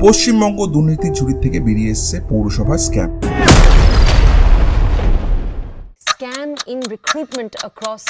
পশ্চিমবঙ্গ দুর্নীতির ঝুড়ি থেকে বেরিয়ে এসেছে পৌরসভা scam. Scam in recruitment across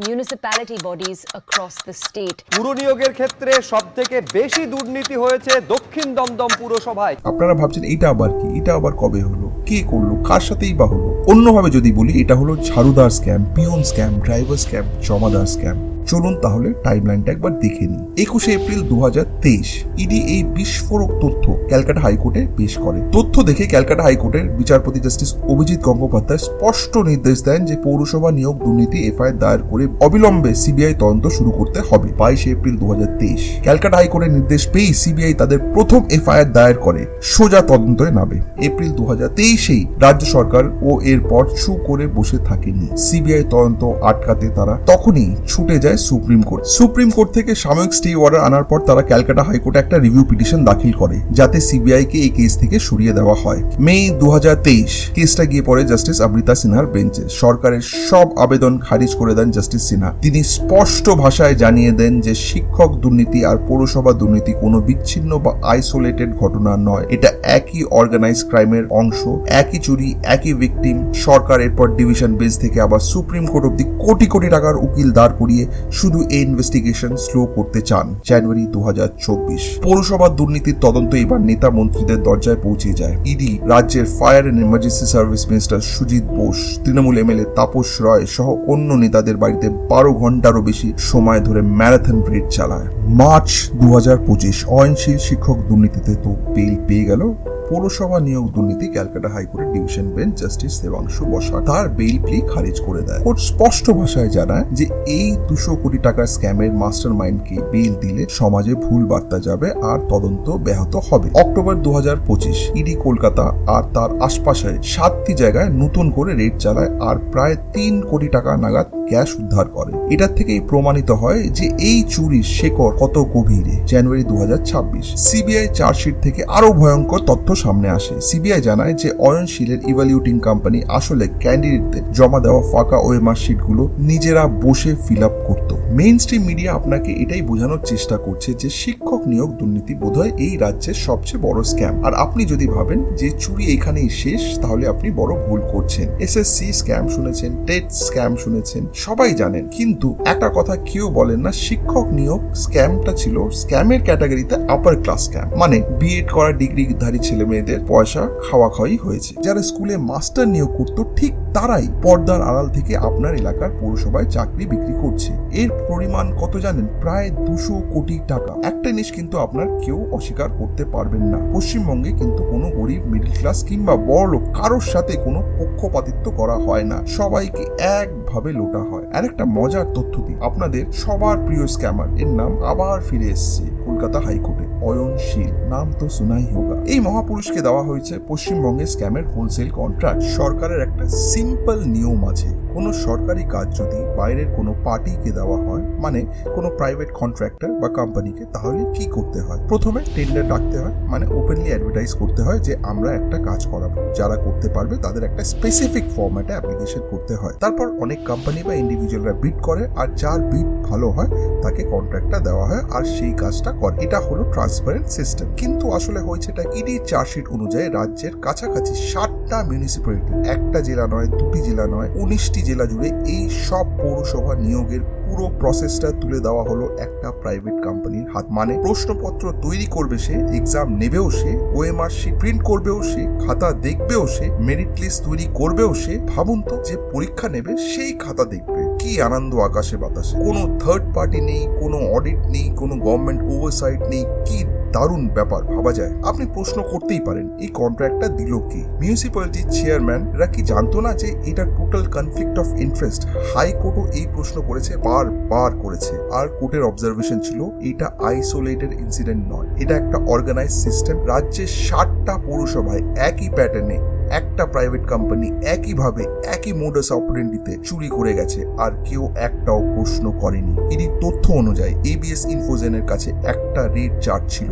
municipality bodies across the state. পুর নিয়োগের ক্ষেত্রে সবথেকে বেশি দুর্নীতি হয়েছে দক্ষিণ দমদম পুরসভায়। আপনারা ভাবছেন এটা আবার কি, এটা আবার কবে হলো, কে করলো, কার সাথেই বা হলো? অন্যভাবে যদি বলি, এটা হলো ঝাড়ুদার scam, peon scam, driver scam, জমাদার স্ক্যাম। চলুন তাহলে টাইমলাইনটা একবার দেখে নিই। 21 এপ্রিল 2023 ইডি এই বিস্ফোরক তথ্য ক্যালকাটা হাইকোর্টে পেশ করে। তথ্য দেখে ক্যালকাটা হাইকোর্টের বিচারপতি জাস্টিস অভিজিৎ গঙ্গোপাধ্যায় স্পষ্ট নির্দেশ দেন যে পৌরসভা নিয়োগ দুর্নীতি এফআইআর দায়ের করে অবিলম্বে সিবিআই তদন্ত শুরু করতে হবে। 22 এপ্রিল 2023 ক্যালকাটা হাইকোর্টের নির্দেশ পেয়ে সিবিআই তাদের প্রথম এফআইআর দায়ের করে সোজা তদন্তে নামে। এপ্রিল 2023 রাজ্য সরকার ও এরপর চু করে বসে থাকেনি। সিবিআই তদন্ত আটকাতে তারা তখনই ছুটে যায় সুপ্রিম কোর্ট। সুপ্রিম কোর্ট থেকে সাময়িক স্টে অর্ডার আনার পর তারা ক্যালকাটা হাইকোর্টে একটা রিভিউ পিটিশন দাখিল করে যাতে সিবিআই কে এই কেস থেকে সরিয়ে দেওয়া হয়। মে 2023 কেসটা গিয়ে পড়ে জাস্টিস অমৃতা সিনহার বেঞ্চে। সরকারের সব আবেদন খারিজ করে দেন জাস্টিস সিনহা। তিনি স্পষ্ট ভাষায় জানিয়ে দেন যে শিক্ষক দুর্নীতি আর পৌরসভা দুর্নীতি কোনো বিচ্ছিন্ন বা আইসোলেটেড ঘটনা নয়, এটা একই অর্গানাইজ ক্রাইমের অংশ, একই চুরি, একই ভিকটিম। সরকার এরপর ডিভিশন বেঞ্চ থেকে আবার সুপ্রিম কোর্ট অব্দি কোটি কোটি টাকার উকিল দাঁড় করিয়ে শুধু এই ইনভেস্টিগেশন স্লো করতে চান। জানুয়ারি 2024 পৌরসভার দুর্নীতির তদন্ত এবার নেতা মন্ত্রীদের দরজায় পৌঁছে যায়। ইডি রাজ্যের fire and emergency service minister Sujit Bose, Trinamool MLA Tapas Roy সহ অন্য নেতাদের বাড়িতে 12 ঘন্টারও বেশি সময় ধরে ম্যারাথন রেড চালায়। মার্চ 2025 অয়নশীল শিক্ষক দুর্নীতিতে তো বেল পেয়ে গেল। পৌরসভা নিয়োগ দুর্নীতি ক্যালকাটা হাইকোর্টের division bench justice Debangshu Basak তার বেল প্লি খারিজ করে দেয়। কোর্ট স্পষ্ট ভাষায় জানায় যে এই 200 কোটি টাকার স্ক্যামের মাস্টার মাইন্ডকে বেল দিলে সমাজে ভুল বার্তা যাবে আর তদন্ত ব্যাহত হবে। অক্টোবর 2025 ইডি কলকাতা আর তার আশপাশে 7টি জায়গায় নতুন করে রেড চালায় আর প্রায় 3 কোটি টাকা নাগাদ ক্যাশ উদ্ধার করে। এটার থেকেই প্রমাণিত হয় যে এই চুরির শেকড় কত গভীরে। জানুয়ারি 2026 সিবিআই চার্জশিট থেকে আরো ভয়ঙ্কর তথ্য সামনে আসে। সিবিআই জানায় যে অয়নশীলের ইভ্যালুয়েটিং কোম্পানি আসলে ক্যান্ডিডেটদের জমা দেওয়া ফাঁকা ওএমআর শিটগুলো নিজেরা বসে ফিল আপ করত। মেইন স্ট্রিম মিডিয়া আপনাকে এটাই বোঝানোর চেষ্টা করছে যে শিক্ষক নিয়োগ দুর্নীতি বোধহয় এই রাজ্যের সবচেয়ে বড় স্ক্যাম। আর আপনি যদি ভাবেন যে চুরি এখানেই শেষ, তাহলে আপনি বড় ভুল করছেন। এসএসসি স্ক্যাম শুনেছেন, টেট স্ক্যাম শুনেছেন, সবাই জানেন, কিন্তু একটা কথা কেউ বলেন না, শিক্ষক নিয়োগ স্ক্যামটা ছিল স্ক্যামের ক্যাটাগরিতে আপার ক্লাস স্ক্যাম। মানে বিএড করা ডিগ্রিধারী ছেলে মেয়েদের পয়সা খাওয়া খাওয়াই হয়েছে। যারা স্কুলে মাস্টার নিয়োগ করতো ঠিক তারাই পর্দার আড়াল থেকে আপনার এলাকার পৌরসভায় চাকরি বিক্রি করছে। এর পরিমাণ কত জানেন? প্রায় 200 কোটি টাকা। একটা জিনিস কিন্তু আপনার কেউ অস্বীকার করতে পারবেন না, পশ্চিমবঙ্গে কিন্তু কোনো গরিব, মিডল ক্লাস কিংবা বড়লোক কারোর সাথে কোনো পক্ষপাতিত্ব করা হয় না, সবাইকে একভাবে লোটা হয়। আর একটা মজার তথ্য দিই আপনাদের, সবার প্রিয় স্ক্যামার এর নাম আবার ফিরে এসেছে কলকাতা হাইকোর্টে, অয়নশীল। নাম তো শোনাই হোগা। এই মহাপুরুষকে দেওয়া হয়েছে পশ্চিমবঙ্গে স্ক্যামের হোলসেল কন্ট্রাক্ট। সরকারের একটা সিম্পল নিয়ম আছে, কোনো সরকারি কাজ যদি বাইরের কোনো পার্টিকে দেওয়া হয়, মানে কোনো প্রাইভেট কন্ট্রাক্টর বা কোম্পানিকে, তাহলে কি করতে হয়? প্রথমে টেন্ডার ডাকতে হয়, মানে ওপেনলি অ্যাডভার্টাইজ করতে হয় যে আমরা একটা কাজ করাবো, যারা করতে পারবে তাদের একটা স্পেসিফিক ফরম্যাটে অ্যাপ্লিকেশন করতে হয়। তারপর অনেক কোম্পানি বা ইন্ডিভিজুয়ালরা বিড করে আর যার বিড ভালো হয় তাকে কন্ট্রাক্টটা দেওয়া হয় আর সেই কাজটা করে। এটা হলো ট্রান্সপারেন্ট সিস্টেম। কিন্তু আসলে হয়েছেটা ইডি চার্জশিট অনুযায়ী রাজ্যের কাছাকাছি 60টা মিউনিসিপ্যালিটি, একটা জেলা নয়, 2টি জেলা নয়, 19টি জেলা জুড়ে এই সব পৌরসভা নিয়োগের পুরো প্রসেসটা তুলে দেওয়া হলো একটা প্রাইভেট কোম্পানির হাত। মানে প্রশ্নপত্র তৈরি করবে সে, এক্সাম নেবেও সে, ওএমআর শিট প্রিন্ট করবেও সে, খাতা দেখবেও সে, মেরিট লিস্ট তৈরি করবেও সে। ভাবুন তো, যে পরীক্ষা নেবে সেই খাতা দেখবে। কি আনন্দ আকাশে বাতাসে, কোনো থার্ড পার্টি নেই, কোনো অডিট নেই, কোনো গভর্নমেন্ট ওভারসাইট নেই। কি দারুণ ব্যাপার, ভাবা যায়। আপনি প্রশ্ন করতেই পারেন এই কন্ট্রাক্টটা দিল কে? মিউনিসিপ্যালিটির চেয়ারম্যান এরা কি জানতো না যে এটা টোটাল কনফ্লিক্ট অফ ইন্টারেস্ট? হাইকোর্টও এই প্রশ্ন করেছে, বারবার করেছে। আর কোর্টের অবজারভেশন ছিল এটা আইসোলেটেড ইনসিডেন্ট নয়, এটা একটা অর্গানাইজ সিস্টেম। রাজ্যের 60টা পৌরসভায় একই প্যাটার্নে একটা প্রাইভেট কোম্পানি একইভাবে একই মোডাস অপারেন্ডিতে চুরি করে গেছে আর কেউ একটাও প্রশ্ন করেনি। এরই তথ্য অনুযায়ী এবিএস ইনফোজেনের কাছে একটা রেট চার্ট ছিল,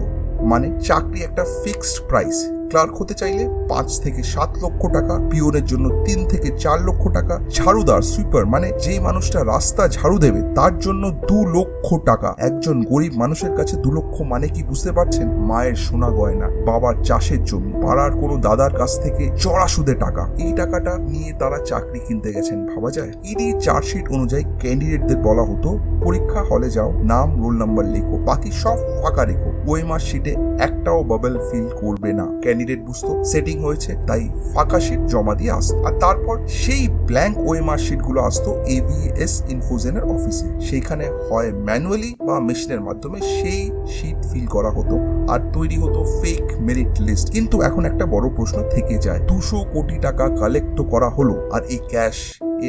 মানে চাকরি একটা ফিক্সড প্রাইস। ক্লার্ক হতে চাইলে 5 থেকে 7 লক্ষ টাকা, পিওনের জন্য 3 থেকে 4 লক্ষ টাকা, ঝাড়ুদার সুইপার মানে যেই মানুষটা রাস্তা ঝাড়ু দেবে তার জন্য 2 লক্ষ টাকা। একজন গরিব মানুষের কাছে 2 লক্ষ মানে কি বুঝতে পারছেন? মায়ের সোনা গয়না, বাবার চাষের জমি, পাড়ার কোনো দাদার কাছ থেকে চড়া সুদে টাকা। এই টাকাটা নিয়ে তারা চাকরি কিনতে গেছেন, ভাবা যায়? ইডি চার্জশিট অনুযায়ী ক্যান্ডিডেটদের বলা হতো পরীক্ষা হলে যাও, নাম রোল নাম্বার লেখো, বাকি সব ফাঁকা রেখো। ওএমআর শিটে একটাও বাবল ফিল করবে না। ক্যান্ডিডেট বুঝতো সেটিং হয়েছে, তাই ফাঁকা শিট জমা দিয়ে আসতো। আর তারপর সেই ব্ল্যাঙ্ক ওএমআর শিটগুলো আসতো এভিএস ইনফোজেনের অফিসে। সেইখানে হয় ম্যানুয়ালি বা মেশিনের মাধ্যমে সেই শিট ফিল করা হতো আর তৈরি হতো ফেক মেরিট লিস্ট। কিন্তু এখন একটা বড় প্রশ্ন থেকে যায়, 200 কোটি টাকা কালেক্ট তো করা হলো, আর এই ক্যাশ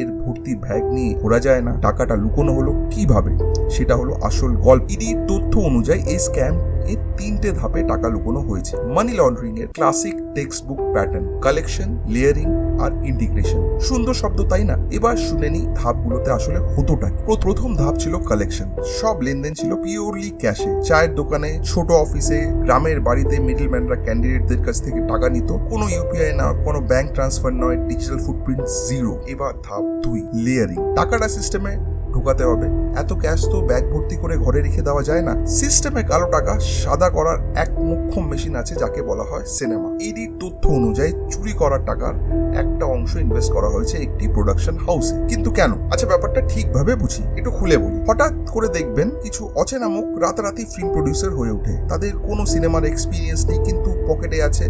এর ভর্তি ব্যাগ নিয়ে ঘোরা যায় না? টাকাটা লুকোনো হলো কিভাবে? সেটা হলো আসল গল্প। ইডির তথ্য অনুযায়ী এই স্ক্যাম এর 3টে ধাপে টাকা লুকোনো হয়েছে। মানি লন্ডারিং এর classic text book pattern, collection, layering আর ইন্টিগ্রেশন। সুন্দর শব্দ তাই না? এবার শুনে নি ধাপগুলোতে আসলে হতোটা কি। প্রথম ধাপ ছিল কালেকশন। সব লেনদেন ছিল পিওরলি ক্যাশে। চায়ের দোকানে, ছোট অফিসে, গ্রামের বাড়িতে মিডলম্যানরা ক্যান্ডিডেটদের কাছ থেকে টাকা নিত। কোনো ইউপিআই না, কোনো ব্যাংক ট্রান্সফার নয়, ডিজিটাল ফুটপ্রিন্ট 0। এবার ধাপ 2, লেয়ারিং। টাকাটা সিস্টেমে ঢোকাতে হবে। এত ক্যাশ তো ব্যাগ ভর্তি করে ঘরে রেখে দেওয়া যায় না। সিস্টেমে কালো টাকা সাদা করার এক মুখ্য মেশিন আছে যাকে বলা হয় সিনেমা। ইডির তথ্য অনুযায়ী চুরি করার টাকার একটা অংশ ইনভেস্ট করা হয়েছে একটি প্রোডাকশন হাউসে। কিন্তু কেন? আচ্ছা, ব্যাপারটা ঠিকভাবে বুঝি, একটু খুলে বলি। হঠাৎ করে দেখবেন কিছু অচেনা মুখ রাতারাতি ফিল্ম প্রডিউসার হয়ে ওঠে। তাদের কোনো সিনেমার এক্সপিরিয়েন্স নেই, কিন্তু পকেটে আছে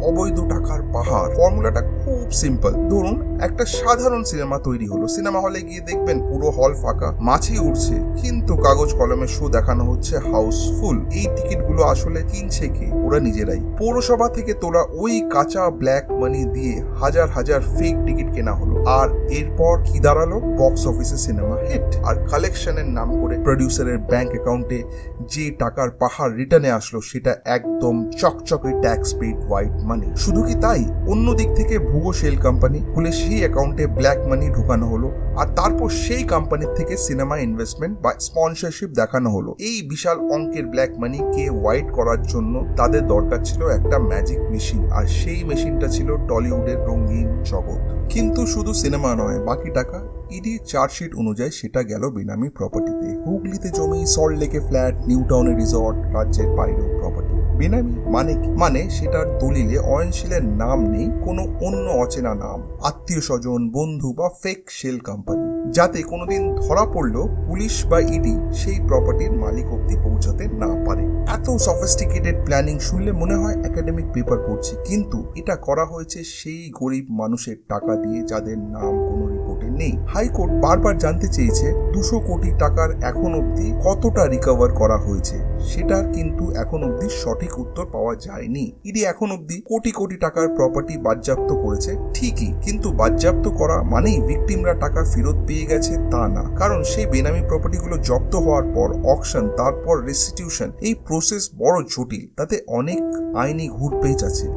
অবৈধ টাকার পাহাড়। ফর্মুলাটা খুব সিম্পল। ধরুন একটা সাধারণ সিনেমা তৈরি হলো। সিনেমা হলে গিয়ে দেখবেন পুরো হল ফাঁকা, মাছি উঠছে, কিন্তু কাগজ কলমে শো দেখানো হচ্ছে হাউসফুল। এই টিকিটগুলো আসলে কিনছে কে? ওরা নিজেরাই। পৌরসভা থেকে তোলা ওই কাঁচা ব্ল্যাক মানি দিয়ে হাজার হাজার ফেক টিকিট কেনা হলো। আর এরপর কি দাঁড়ালো? বক্স অফিসে সিনেমা হিট। আর কালেকশনের নাম করে প্রডিউসারের ব্যাংক অ্যাকাউন্টে যে টাকার পাহাড় রিটার্নে আসলো সেটা একদম চকচকে ট্যাক্স পেড হোয়াইট মানি। শুধু কি তাই, অন্য দিক থেকে ভুগো শেল কোম্পানি খুলে সেই অ্যাকাউন্টে ব্ল্যাক মানি ঢোকানো হলো। আর তারপর সেই কোম্পানির থেকে সিনেমা ইনভেস্টমেন্ট বা স্পন্সরশিপ দেখানো হলো। এই বিশাল অঙ্কের ব্ল্যাক মানি কে হোয়াইট করার জন্য তাদের দরকার ছিল একটা ম্যাজিক মেশিন, আর সেই মেশিনটা ছিল টলিউডের রঙিন জগৎ। কিন্তু শুধু সিনেমা নয়, বাকি টাকা ইডি চার্জশিট অনুযায়ী সেটা গেল বেনামি প্রপার্টিতে। হুগলিতে জমি, সল্ট লেকে ফ্ল্যাট, নিউ টাউনে রিসর্ট, রাজ্যের বাইরেও প্রপার্টি। বেনামি মানে কি? মানে সেটার দলিলে অয়নশীলের নাম নেই, কোনো অন্য অচেনা নাম, আত্মীয় স্বজন, বন্ধু বা ফেক শেল কোম্পানি, যাতে কোনোদিন ধরা পড়লো পুলিশ বা ইডি সেই প্রপার্টির মালিক অব্দি পৌঁছাতে না পারে। এত সফিস্টিকেটেড প্ল্যানিং শুনলে মনে হয় একাডেমিক পেপার পড়ছি, কিন্তু এটা করা হয়েছে সেই গরিব মানুষের টাকা দিয়ে যাদের নাম কোনো রিপোর্টে নেই। হাইকোর্ট বারবার জানতে চেয়েছে 200 কোটি টাকার এখন অব্দি কতটা রিকভার করা হয়েছে, সেটার কিন্তু এখন অব্দি সঠিক উত্তর পাওয়া যায়নি। ইডি এখন অব্দি কোটি কোটি টাকার প্রপার্টি বাজেয়াপ্ত করেছে ঠিকই, কিন্তু বাজেয়াপ্ত করা মানেই ভিকটিমরা টাকা ফেরত পেয়ে গেছে তা না। কারণ সেই বেনামি প্রপার্টিগুলো জব্দ হওয়ার পর অকশন, তারপর রেস্টিটিউশন, এই প্রসেস বড় জটিল। তাতে অনেক আইনি ঘুরপেচ আছে।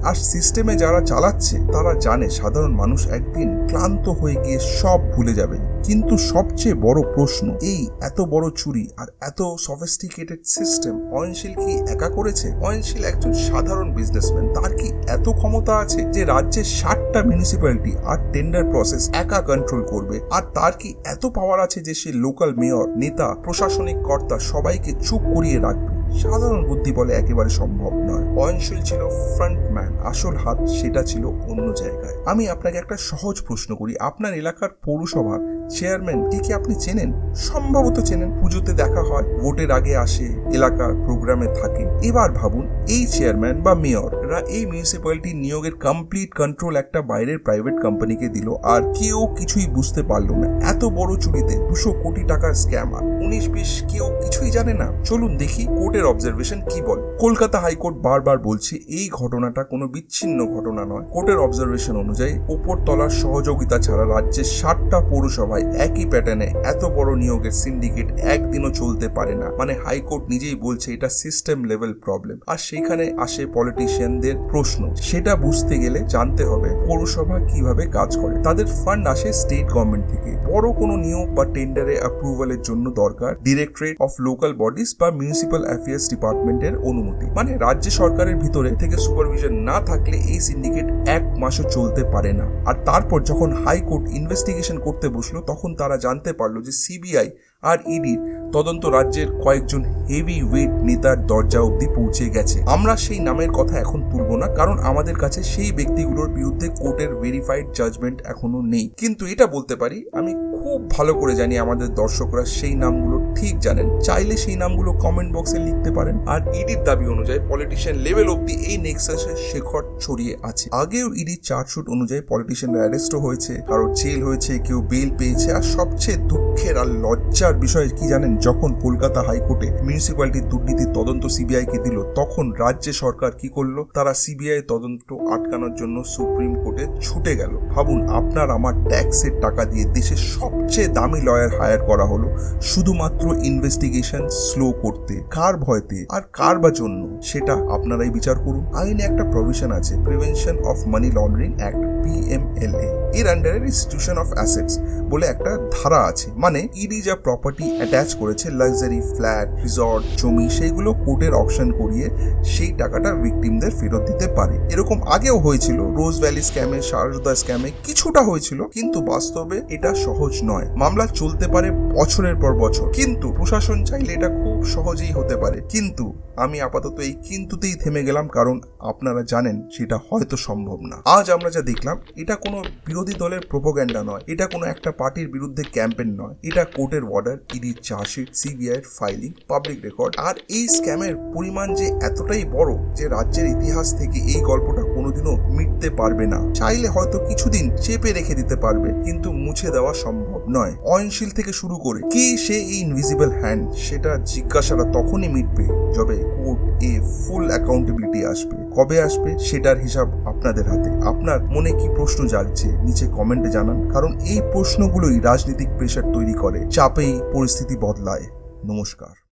আর সিস্টেমে যারা চালাচ্ছে তারা জানে সাধারণ মানুষ একদিন ক্লান্ত হয়ে গিয়ে সব ভুলে যাবে। কিন্তু সবচেয়ে বড় প্রশ্ন, এই এত বড় চুরি আর এত সফিস্টিকেটেড সিস্টেম অয়নশীল কি একা করেছে? অয়নশীল একজন সাধারণ বিজনেসম্যান। তার কি এত ক্ষমতা আছে যে রাজ্যের 60টা মিউনিসিপ্যালিটি আর টেন্ডার প্রসেস একা কন্ট্রোল করবে? আর তার কি এত পাওয়ার আছে যে সে লোকাল মেয়র, নেতা, প্রশাসনিক কর্তা সবাইকে চুপ করিয়ে রাখবে? সাধারণ বুদ্ধি বলে একেবারে সম্ভব নয়। অয়নশীল ছিল ফ্রন্টম্যান, আসল হাত সেটা ছিল অন্য জায়গায়। আমি আপনাকে একটা সহজ প্রশ্ন করি, আপনার এলাকার পৌরসভার চেয়ারম্যান কি আপনি চেনেন? সম্ভবত চেনেন, পুজোতে দেখা হয়, ভোটের আগে আসে, এলাকার প্রোগ্রামে থাকে। এবার ভাবুন, এই চেয়ারম্যান বা মেয়ররা এই মিউনিসিপ্যালিটি নিয়োগের কমপ্লিট কন্ট্রোল একটা বাইরের প্রাইভেট কোম্পানিকে দিল, আর কেউ কিছুই বুঝতে পারলো না। এত বড় চুরিতে 200 কোটি টাকার স্ক্যাম, আর 19-20 কেউ কিছুই জানে না। চলুন দেখি কোর্টের অবজারভেশন কি বলে। কলকাতা হাইকোর্ট বারবার বলছে এই ঘটনাটা কোনো বিচ্ছিন্ন ঘটনা নয়। কোর্টের অবজারভেশন অনুযায়ী উপরতলার সহযোগিতা ছাড়া রাজ্যের 60টা পৌরসভায় একই প্যাটার্নে এত বড় নিয়োগের সিন্ডিকেট একদিনও চলতে পারে না। মানে হাইকোর্ট নিজেই বলছে এটা সিস্টেম লেভেল প্রবলেম। আর সেখানে আসে পলিটিশিয়ানদের প্রশ্ন। সেটা বুঝতে গেলে জানতে হবে পৌরসভা কিভাবে কাজ করে। তাদের ফান্ড আসে স্টেট গভর্নমেন্ট থেকে। বড় কোনো নিয়োগ বা টেন্ডারে অ্যাপ্রুভালের জন্য দরকার ডিরেক্টরেট অফ লোকাল বডিজ বা মিউনিসিপ্যাল অ্যাফেয়ার্স ডিপার্টমেন্টের অনুমতি। অনুমতি। মানে রাজ্য সরকারের ভিতরে থেকে সুপারভিশন না থাকলে এই সিন্ডিকেট 1 মাসও চলতে পারে না। আর তারপর যখন হাইকোর্ট ইনভেস্টিগেশন করতে বসলো তখন তারা জানতে পারলো যে সিবিআই আর ইডি তদন্ত রাজ্যের কয়েকজন হেভি ওয়েট নেতার দরজা অবধি পৌঁছে গেছে। আমরা সেই নামের কথা এখন তুলব না, কারণ আমাদের কাছে সেই ব্যক্তিগুলোর বিরুদ্ধে কোর্টের ভেরিফাইড জাজমেন্ট এখনো নেই। কিন্তু এটা বলতে পারি, আমি খুব ভালো করে জানি আমাদের দর্শকরা সেই নামগুলো ঠিক জানেন। চাইলে সেই নামগুলো কমেন্ট বক্সে লিখতে পারেন। আর ইডির দাবি অনুযায়ী পলিটিশিয়ান লেভেল অবধি এই নেক্সাসের শেকড় ছড়িয়ে আছে। আগেও ইডির চার্জশিট অনুযায়ী পলিটিশিয়ানরা অ্যারেস্টও হয়েছে, কারো জেল হয়েছে, কেউ বেল পেয়েছে। আর সবচেয়ে দুঃখের আর লজ্জার বিষয় কি জানেন, যখন কলকাতা হাইকোর্টে মিউনিসিপ্যালিটির দুর্নীতির তদন্ত সিবিআই কে দিল, তখন রাজ্য সরকার কি করলো, তারা সিবিআই তদন্ত আটকানোর জন্য সুপ্রিম কোর্টে ছুটে গেল। ভাবুন, আপনার আমার ট্যাক্সের টাকা দিয়ে দেশের সবচেয়ে দামি লয়ার হায়ার করা হলো শুধুমাত্র ইনভেস্টিগেশন স্লো করতে। কার ভয়তে আর কার বা জন্য, সেটা আপনারাই বিচার করুন। আইনে একটা প্রভিশন আছে, prevention of money laundering act, PMLA। এর আন্ডারে রেস্টিটিউশন অফ অ্যাসেটস বলে একটা ধারা আছে। মানে ইডি যা প্রপার্টি অ্যাটাচ করেছে, লাক্সারি ফ্ল্যাট, রিসর্ট, জমি, সেইগুলো কোর্টের অকশন করিয়ে সেই টাকাটা ভিকটিমদের ফেরত দিতে পারে। এরকম আগেও হয়েছিল, রোজ ভ্যালি স্ক্যামে, সারদা স্ক্যামে কিছুটা হয়েছিল, কিন্তু বাস্তবে এটা সহজ নয়। মামলা চলতে পারে বছরের পর বছর, কিন্তু প্রশাসন চাইলে এটা খুব সহজেই হতে পারে। কিন্তু আমি আপাতত এই কিন্তুতেই থেমে গেলাম, কারণ আপনারা জানেন সেটা হয়তো সম্ভব না। আজ আমরা যা দেখলাম, এটা কোনো বিরোধী দলের প্রোপাগান্ডা নয়, এটা কোনো একটা পার্টির বিরুদ্ধে ক্যাম্পেইন নয়, এটা কোর্টের অর্ডার, ইডির chargesheet, CBI filing, public record. আর এই স্ক্যামের পরিমাণ যে এতটাই বড় যে রাজ্যের ইতিহাস থেকে এই গল্পটা কোনোদিনও মিটতে পারবে না। চাইলে হয়তো কিছুদিন চেপে রেখে দিতে পারবে, কিন্তু মুছে দেওয়া সম্ভব নয়। অয়নশীল থেকে শুরু করে কি সে এই ইনভিজিবল হ্যান্ড, সেটা জিজ্ঞাসাটা তখনই মিটবে যবে কোর্ট এ ফুল অ্যাকাউন্টেবিলিটি আসবে। কবে আসবে সেটার হিসাব আপনাদের হাতে। আপনার মনে কি প্রশ্ন জাগছে নিচে কমেন্টে জানান, কারণ এই প্রশ্নগুলোই রাজনৈতিক প্রেশার তৈরি করে, চাপেই পরিস্থিতি বদলায়। নমস্কার।